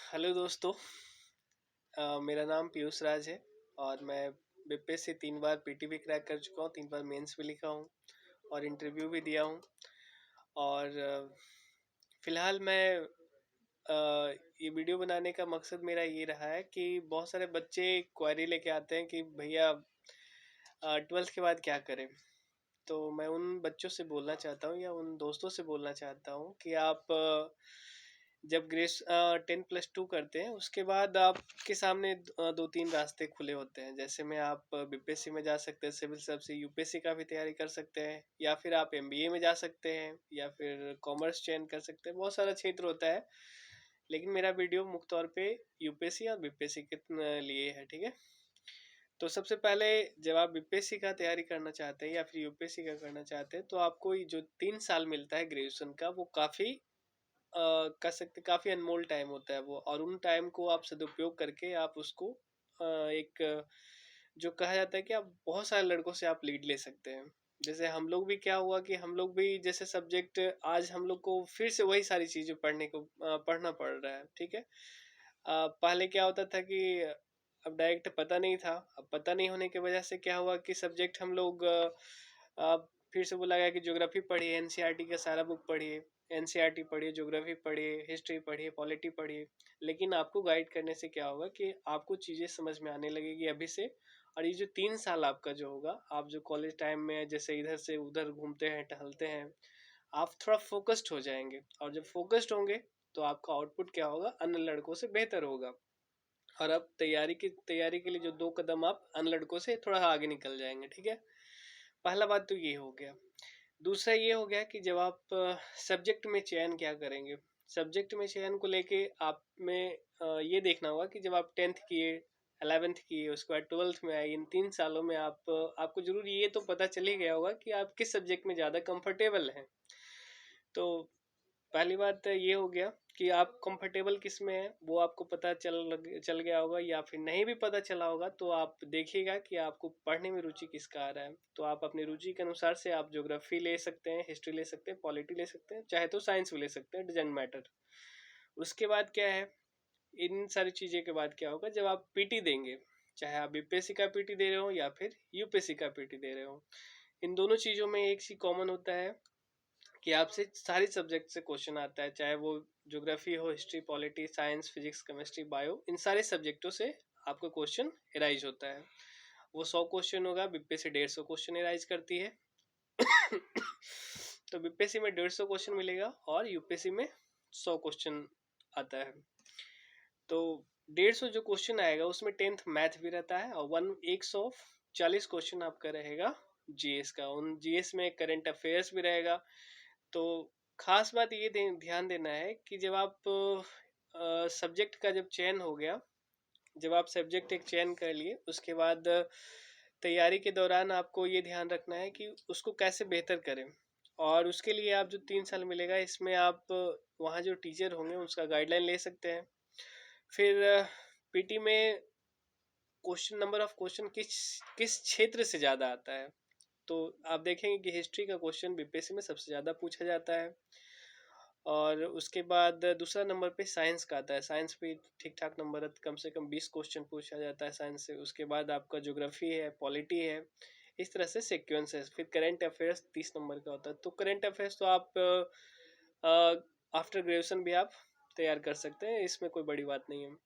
Hello दोस्तों। मेरा नाम पीयूष राज है और मैं बीपीएस से 3 बार पीटी भी क्रैक कर चुका हूँ, 3 बार मेंस भी लिखा हूँ और इंटरव्यू भी दिया हूँ। और फिलहाल मैं ये वीडियो बनाने का मकसद मेरा ये रहा है कि बहुत सारे बच्चे क्वेरी लेके आते हैं कि भैया 12th के बाद क्या करें। तो मैं उन बच्चों से बोलना चाहता हूँ या उन दोस्तों से बोलना चाहता हूँ कि आप जब ग्रेस 10+2 करते हैं उसके बाद आपके सामने दो तीन रास्ते खुले होते हैं। जैसे में आप बीपीएससी में जा सकते हैं, सिविल सर्विस से यूपीएससी का भी तैयारी कर सकते हैं, या फिर आप एमबीए में जा सकते हैं, या फिर कॉमर्स चयन कर सकते हैं। बहुत सारा क्षेत्र होता है, लेकिन मेरा वीडियो मुख्य तौर पे यूपीएससी और बीपीएससी के लिए है। ठीक है, तो सबसे पहले जब आप बीपीएससी का तैयारी करना चाहते हैं या फिर यूपीएससी का करना चाहते हैं, तो आपको ये जो 3 साल मिलता है ग्रेजुएशन का, वो काफ़ी कह सकते काफ़ी अनमोल टाइम होता है वो। और उन टाइम को आप सदुपयोग करके आप उसको एक जो कहा जाता है कि आप बहुत सारे लड़कों से आप लीड ले सकते हैं। जैसे हम लोग भी क्या हुआ कि हम लोग भी जैसे सब्जेक्ट, आज हम लोग को फिर से वही सारी चीज़ें पढ़ना पड़ रहा है। ठीक है, पहले क्या होता था कि अब डायरेक्ट पता नहीं था। अब पता नहीं होने की वजह से क्या हुआ कि सब्जेक्ट हम लोग फिर से बोला गया कि ज्योग्राफी पढ़िए, एनसीईआरटी का सारा बुक पढ़िए, एनसीईआरटी पढ़िए, ज्योग्राफी पढ़िए, हिस्ट्री पढ़िए, पॉलिटी पढ़िए। लेकिन आपको गाइड करने से क्या होगा कि आपको चीज़ें समझ में आने लगेगी अभी से। और ये जो 3 साल आपका जो होगा, आप जो कॉलेज टाइम में जैसे इधर से उधर घूमते हैं, टहलते हैं, आप थोड़ा फोकस्ड हो जाएंगे। और जब फोकस्ड होंगे तो आपका आउटपुट क्या होगा, अन्य लड़कों से बेहतर होगा। और अब तैयारी के लिए जो 2 कदम आप अन्य लड़कों से थोड़ा आगे निकल जाएंगे। ठीक है, पहला बात तो ये हो गया। दूसरा ये हो गया कि जब आप सब्जेक्ट में चयन क्या करेंगे। सब्जेक्ट में चयन को लेके आप में ये देखना होगा कि जब आप 10th किए, 11th किए, उसके बाद 12th में आए, इन 3 सालों में आपको जरूर ये तो पता चल ही गया होगा कि आप किस सब्जेक्ट में ज़्यादा कंफर्टेबल हैं। तो पहली बात तो ये हो गया कि आप कंफर्टेबल किस में है, वो आपको पता चल गया होगा। या फिर नहीं भी पता चला होगा तो आप देखिएगा कि आपको पढ़ने में रुचि किसका आ रहा है। तो आप अपनी रुचि के अनुसार से आप ज्योग्राफी ले सकते हैं, हिस्ट्री ले सकते हैं, पॉलिटी ले सकते हैं, चाहे तो साइंस भी ले सकते हैं, डजेंट मैटर। उसके बाद क्या है, इन सारी चीज़ें के बाद क्या होगा, जब आप पीटी देंगे, चाहे आप बीपीएससी का पीटी दे रहे हो या फिर यूपीएससी का पीटी दे रहे हो, इन दोनों चीज़ों में एक चीज़ कॉमन होता है कि आपसे सारे सब्जेक्ट से क्वेश्चन आता है। चाहे वो ज्योग्राफी हो, history, polity, science, physics, chemistry, bio, इन सारे सब्जेक्टों से आपका क्वेश्चन एराइज होता है। वो 100 क्वेश्चन होगा, बीपीएससी 150 क्वेश्चन एराइज करती है। तो बीपीएससी में 150 क्वेश्चन मिलेगा और यूपीएससी में 100 क्वेश्चन आता है। तो 150 जो क्वेश्चन आएगा उसमें 10th मैथ भी रहता है, और 140 क्वेश्चन आपका रहेगा जीएस का। उन जीएस में करंट अफेयर्स भी रहेगा। तो खास बात ये ध्यान देना है कि जब आप सब्जेक्ट का जब चयन हो गया, जब आप सब्जेक्ट एक चयन कर लिए, उसके बाद तैयारी के दौरान आपको ये ध्यान रखना है कि उसको कैसे बेहतर करें। और उसके लिए आप जो 3 साल मिलेगा, इसमें आप वहाँ जो टीचर होंगे उसका गाइडलाइन ले सकते हैं। फिर पीटी में क्वेश्चन, नंबर ऑफ क्वेश्चन किस किस क्षेत्र से ज़्यादा आता है। तो आप देखेंगे कि हिस्ट्री का क्वेश्चन बीपीएससी में सबसे ज़्यादा पूछा जाता है। और उसके बाद दूसरा नंबर पे साइंस का आता है। साइंस पे ठीक ठाक नंबर है, कम से कम 20 क्वेश्चन पूछा जाता है साइंस से। उसके बाद आपका ज्योग्राफी है, पॉलिटी है, इस तरह से सीक्वेंस है। फिर करंट अफेयर्स 30 नंबर का होता है। तो करंट अफेयर्स तो आप आफ्टर ग्रेजुएशन भी आप तैयार कर सकते हैं, इसमें कोई बड़ी बात नहीं है।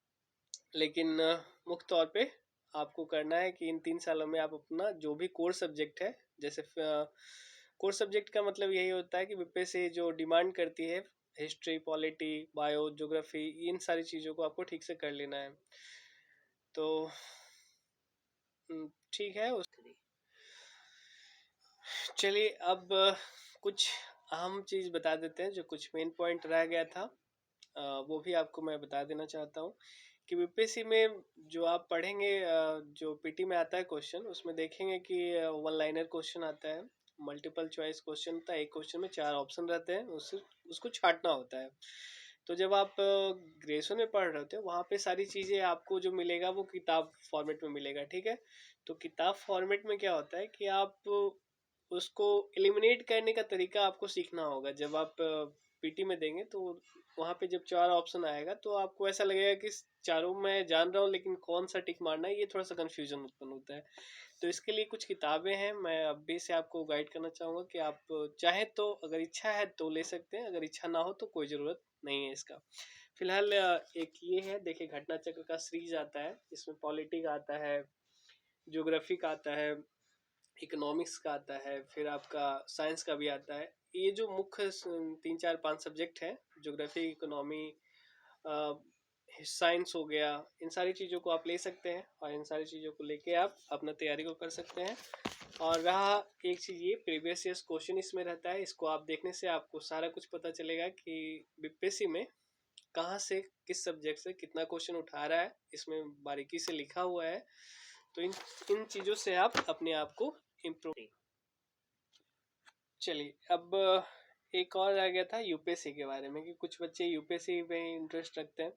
लेकिन मुख्य तौर पे आपको करना है कि इन 3 सालों में आप अपना जो भी कोर सब्जेक्ट है, जैसे कोर सब्जेक्ट का मतलब यही होता है कि बीपीएससी जो डिमांड करती है, हिस्ट्री, पॉलिटी, बायो, ज्योग्राफी, इन सारी चीज़ों को आपको ठीक से कर लेना है। तो ठीक है। चलिए अब कुछ अहम चीज़ बता देते हैं, जो कुछ मेन पॉइंट रह गया था वो भी आपको मैं बता देना चाहता हूँ कि बीपीएससी में जो आप पढ़ेंगे, जो पीटी में आता है क्वेश्चन, उसमें देखेंगे कि 1 लाइनर क्वेश्चन आता है, मल्टीपल चॉइस क्वेश्चन होता है। एक क्वेश्चन में 4 ऑप्शन रहते हैं, उसको छांटना होता है। तो जब आप ग्रेजुएशन में पढ़ रहे होते हैं, वहाँ पे सारी चीज़ें आपको जो मिलेगा वो किताब फॉर्मेट में मिलेगा। ठीक है, तो किताब फॉर्मेट में क्या होता है कि आप उसको एलिमिनेट करने का तरीका आपको सीखना होगा। जब आप पीटी में देंगे तो वहाँ पे जब 4 ऑप्शन आएगा तो आपको ऐसा लगेगा कि चारों मैं जान रहा हूँ लेकिन कौन सा टिक मारना है, ये थोड़ा सा कन्फ्यूजन उत्पन्न होता है। तो इसके लिए कुछ किताबें हैं, मैं अभी से आपको गाइड करना चाहूँगा कि आप चाहे तो अगर इच्छा है तो ले सकते हैं, अगर इच्छा ना हो तो कोई ज़रूरत नहीं है इसका। फिलहाल एक ये है, देखिए घटना चक्र का सीरीज आता है, इसमें पॉलिटिक आता है, ज्योग्राफी का आता है, इकोनॉमिक्स का आता है, फिर आपका साइंस का भी आता है। ये जो मुख्य 3 4 5 सब्जेक्ट हैं, ज्योग्राफी, इकोनॉमी, साइंस हो गया, इन सारी चीज़ों को आप ले सकते हैं और इन सारी चीज़ों को लेके आप अपना तैयारी को कर सकते हैं। और रहा एक चीज़, ये प्रीवियस ईयर्स क्वेश्चन इसमें रहता है, इसको आप देखने से आपको सारा कुछ पता चलेगा कि बीपीएससी में कहाँ से किस सब्जेक्ट से कितना क्वेश्चन उठा रहा है, इसमें बारीकी से लिखा हुआ है। तो इन इन चीज़ों से आप अपने आप को इम्प्रूव। चलिए अब एक और आ गया था यूपीएससी के बारे में कि कुछ बच्चे यूपीएससी में इंटरेस्ट रखते हैं।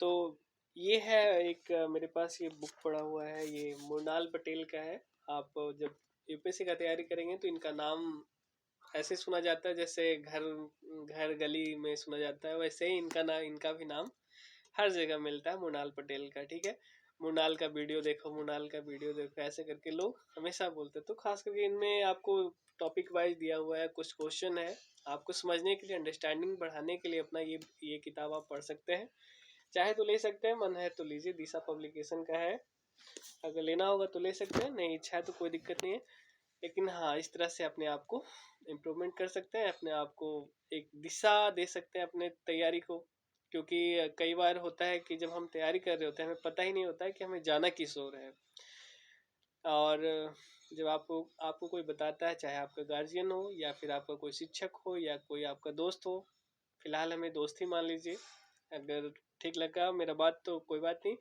तो ये है एक मेरे पास ये बुक पड़ा हुआ है, ये मृणाल पटेल का है। आप जब यूपीएससी का तैयारी करेंगे तो इनका नाम ऐसे सुना जाता है जैसे घर घर गली में सुना जाता है, वैसे ही इनका भी नाम हर जगह मिलता है, मृणाल पटेल का। ठीक है, मृणाल का वीडियो देखो, मृणाल का वीडियो देखो, ऐसे करके लोग हमेशा बोलते हैं। तो खास करके इनमें आपको टॉपिक वाइज दिया हुआ है, कुछ क्वेश्चन है, आपको समझने के लिए, अंडरस्टैंडिंग बढ़ाने के लिए अपना ये किताब आप पढ़ सकते हैं। चाहे तो ले सकते हैं, मन है तो लीजिए, दिशा पब्लिकेशन का है, अगर लेना होगा तो ले सकते हैं, नहीं इच्छा है तो कोई दिक्कत नहीं है। लेकिन हाँ, इस तरह से अपने आप को इम्प्रूवमेंट कर सकते हैं, अपने आप को एक दिशा दे सकते हैं अपने तैयारी को। क्योंकि कई बार होता है कि जब हम तैयारी कर रहे होते हैं, हमें पता ही नहीं होता है कि हमें जाना किस ओर है। और जब आपको आपको कोई बताता है, चाहे आपका गार्जियन हो या फिर आपका कोई शिक्षक हो या कोई आपका दोस्त हो, फिलहाल हमें दोस्त ही मान लीजिए, अगर ठीक लगा मेरा बात तो कोई बात नहीं,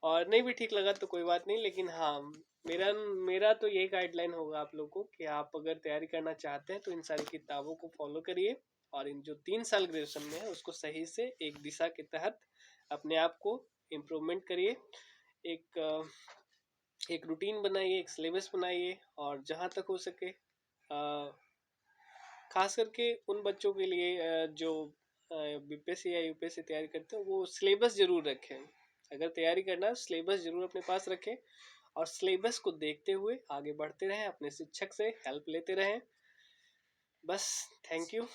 और नहीं भी ठीक लगा तो कोई बात नहीं। लेकिन हाँ, मेरा मेरा तो यही गाइडलाइन होगा आप लोगों को कि आप अगर तैयारी करना चाहते हैं तो इन सारी किताबों को फॉलो करिए, और इन जो 3 साल ग्रेजुएशन में है उसको सही से एक दिशा के तहत अपने आप को इम्प्रूवमेंट करिए। एक एक रूटीन बनाइए, एक सिलेबस बनाइए, और जहाँ तक हो सके खास करके उन बच्चों के लिए जो बीपीएससी या यूपीएससी तैयारी करते हैं, वो सिलेबस जरूर रखें। अगर तैयारी करना है सिलेबस जरूर अपने पास रखें, और सिलेबस को देखते हुए आगे बढ़ते रहें, अपने शिक्षक से हेल्प लेते रहें। बस, थैंक यू।